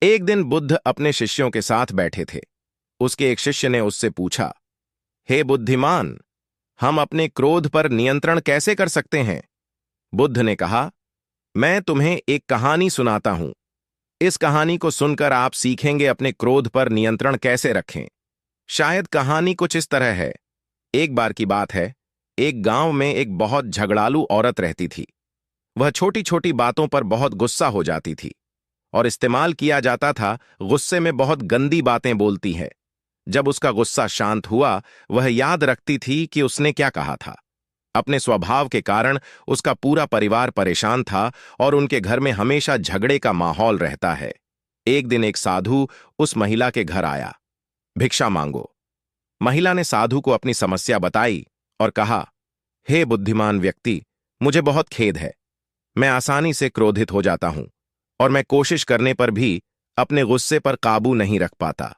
एक दिन बुद्ध अपने शिष्यों के साथ बैठे थे। उसके एक शिष्य ने उससे पूछा, हे बुद्धिमान, हम अपने क्रोध पर नियंत्रण कैसे कर सकते हैं? बुद्ध ने कहा, मैं तुम्हें एक कहानी सुनाता हूं। इस कहानी को सुनकर आप सीखेंगे अपने क्रोध पर नियंत्रण कैसे रखें। शायद कहानी कुछ इस तरह है। एक बार की बात है, एक गांव में एक बहुत झगड़ालू औरत रहती थी। वह छोटी छोटी बातों पर बहुत गुस्सा हो जाती थी और इस्तेमाल किया जाता था, गुस्से में बहुत गंदी बातें बोलती है। जब उसका गुस्सा शांत हुआ, वह याद रखती थी कि उसने क्या कहा था। अपने स्वभाव के कारण उसका पूरा परिवार परेशान था और उनके घर में हमेशा झगड़े का माहौल रहता है। एक दिन एक साधु उस महिला के घर आया। भिक्षा मांगो। महिला ने साधु को अपनी समस्या बताई और कहा, हे बुद्धिमान व्यक्ति, मुझे बहुत खेद है। मैं आसानी से क्रोधित हो जाता हूं और मैं कोशिश करने पर भी अपने गुस्से पर काबू नहीं रख पाता।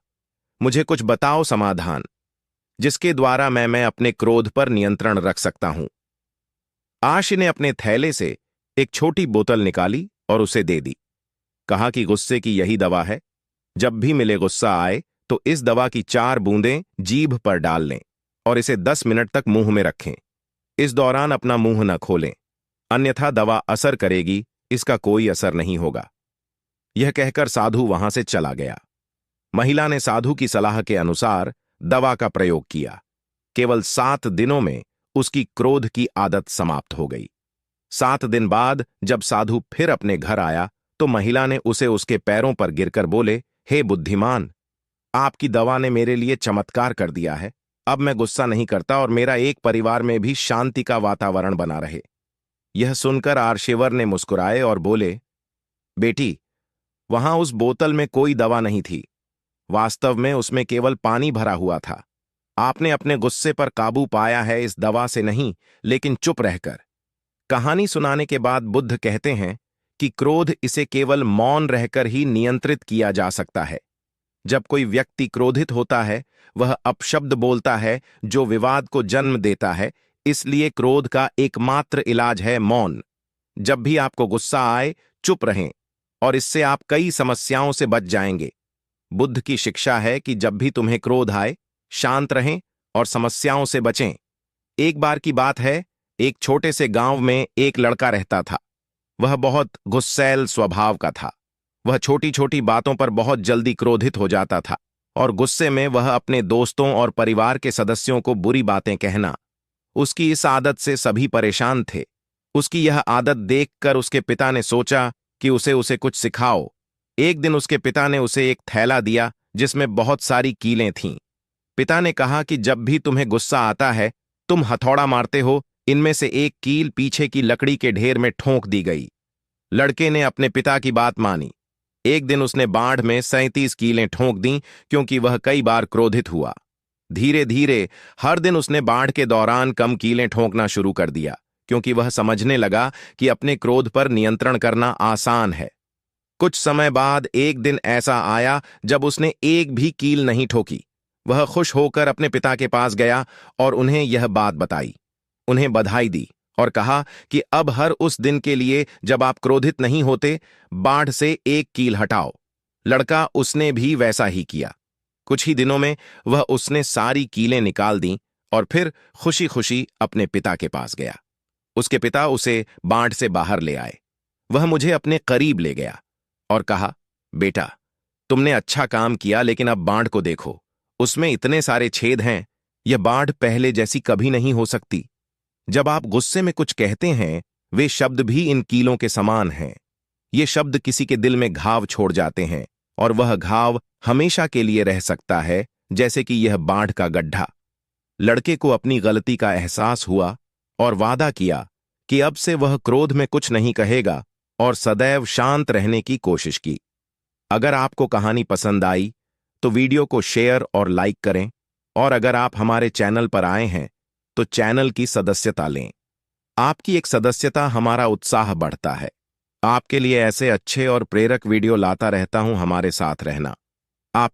मुझे कुछ बताओ समाधान, जिसके द्वारा मैं अपने क्रोध पर नियंत्रण रख सकता हूं। आशी ने अपने थैले से एक छोटी बोतल निकाली और उसे दे दी। कहा कि गुस्से की यही दवा है। जब भी मिले गुस्सा आए तो इस दवा की 4 बूंदें जीभ पर डाल लें और इसे 10 मिनट तक मुंह में रखें। इस दौरान अपना मुंह न खोलें, अन्यथा दवा असर करेगी, इसका कोई असर नहीं होगा। यह कहकर साधु वहां से चला गया। महिला ने साधु की सलाह के अनुसार दवा का प्रयोग किया। केवल 7 दिनों में उसकी क्रोध की आदत समाप्त हो गई। 7 दिन बाद जब साधु फिर अपने घर आया तो महिला ने उसे उसके पैरों पर गिरकर बोले, हे बुद्धिमान, आपकी दवा ने मेरे लिए चमत्कार कर दिया है। अब मैं गुस्सा नहीं करता और मेरा एक परिवार में भी शांति का वातावरण बना रहे। यह सुनकर आर्शेवर ने मुस्कुराए और बोले, बेटी, वहां उस बोतल में कोई दवा नहीं थी। वास्तव में उसमें केवल पानी भरा हुआ था। आपने अपने गुस्से पर काबू पाया है इस दवा से नहीं, लेकिन चुप रहकर। कहानी सुनाने के बाद बुद्ध कहते हैं कि क्रोध इसे केवल मौन रहकर ही नियंत्रित किया जा सकता है। जब कोई व्यक्ति क्रोधित होता है, वह अपशब्द बोलता है जो विवाद को जन्म देता है। इसलिए क्रोध का एकमात्र इलाज है मौन। जब भी आपको गुस्सा आए, चुप रहें और इससे आप कई समस्याओं से बच जाएंगे। बुद्ध की शिक्षा है कि जब भी तुम्हें क्रोध आए, शांत रहें और समस्याओं से बचें। एक बार की बात है, एक छोटे से गांव में एक लड़का रहता था। वह बहुत गुस्सैल स्वभाव का था। वह छोटी छोटी बातों पर बहुत जल्दी क्रोधित हो जाता था और गुस्से में वह अपने दोस्तों और परिवार के सदस्यों को बुरी बातें कहना। उसकी इस आदत से सभी परेशान थे। उसकी यह आदत देखकर उसके पिता ने सोचा कि उसे कुछ सिखाओ। एक दिन उसके पिता ने उसे एक थैला दिया जिसमें बहुत सारी कीलें थीं। पिता ने कहा कि जब भी तुम्हें गुस्सा आता है, तुम हथौड़ा मारते हो। इनमें से एक कील पीछे की लकड़ी के ढेर में ठोंक दी गई। लड़के ने अपने पिता की बात मानी। एक दिन उसने बाढ़ में 37 कीलें ठोंक दीं, क्योंकि वह कई बार क्रोधित हुआ। धीरे धीरे हर दिन उसने बाढ़ के दौरान कम कीलें ठोंकना शुरू कर दिया, क्योंकि वह समझने लगा कि अपने क्रोध पर नियंत्रण करना आसान है। कुछ समय बाद एक दिन ऐसा आया जब उसने एक भी कील नहीं ठोकी। वह खुश होकर अपने पिता के पास गया और उन्हें यह बात बताई। उन्हें बधाई दी और कहा कि अब हर उस दिन के लिए जब आप क्रोधित नहीं होते, बाढ़ से एक कील हटाओ। लड़का उसने भी वैसा ही किया। कुछ ही दिनों में वह उसने सारी कीलें निकाल दी और फिर खुशी खुशी अपने पिता के पास गया। उसके पिता उसे बाढ़ से बाहर ले आए। वह मुझे अपने करीब ले गया और कहा, बेटा, तुमने अच्छा काम किया, लेकिन अब बाढ़ को देखो, उसमें इतने सारे छेद हैं। यह बाढ़ पहले जैसी कभी नहीं हो सकती। जब आप गुस्से में कुछ कहते हैं, वे शब्द भी इन कीलों के समान हैं। ये शब्द किसी के दिल में घाव छोड़ जाते हैं और वह घाव हमेशा के लिए रह सकता है, जैसे कि यह बाढ़ का गड्ढा। लड़के को अपनी गलती का एहसास हुआ और वादा किया कि अब से वह क्रोध में कुछ नहीं कहेगा और सदैव शांत रहने की कोशिश की। अगर आपको कहानी पसंद आई तो वीडियो को शेयर और लाइक करें, और अगर आप हमारे चैनल पर आए हैं तो चैनल की सदस्यता लें। आपकी एक सदस्यता हमारा उत्साह बढ़ता है। आपके लिए ऐसे अच्छे और प्रेरक वीडियो लाता रहता हूं। हमारे साथ रहना। आप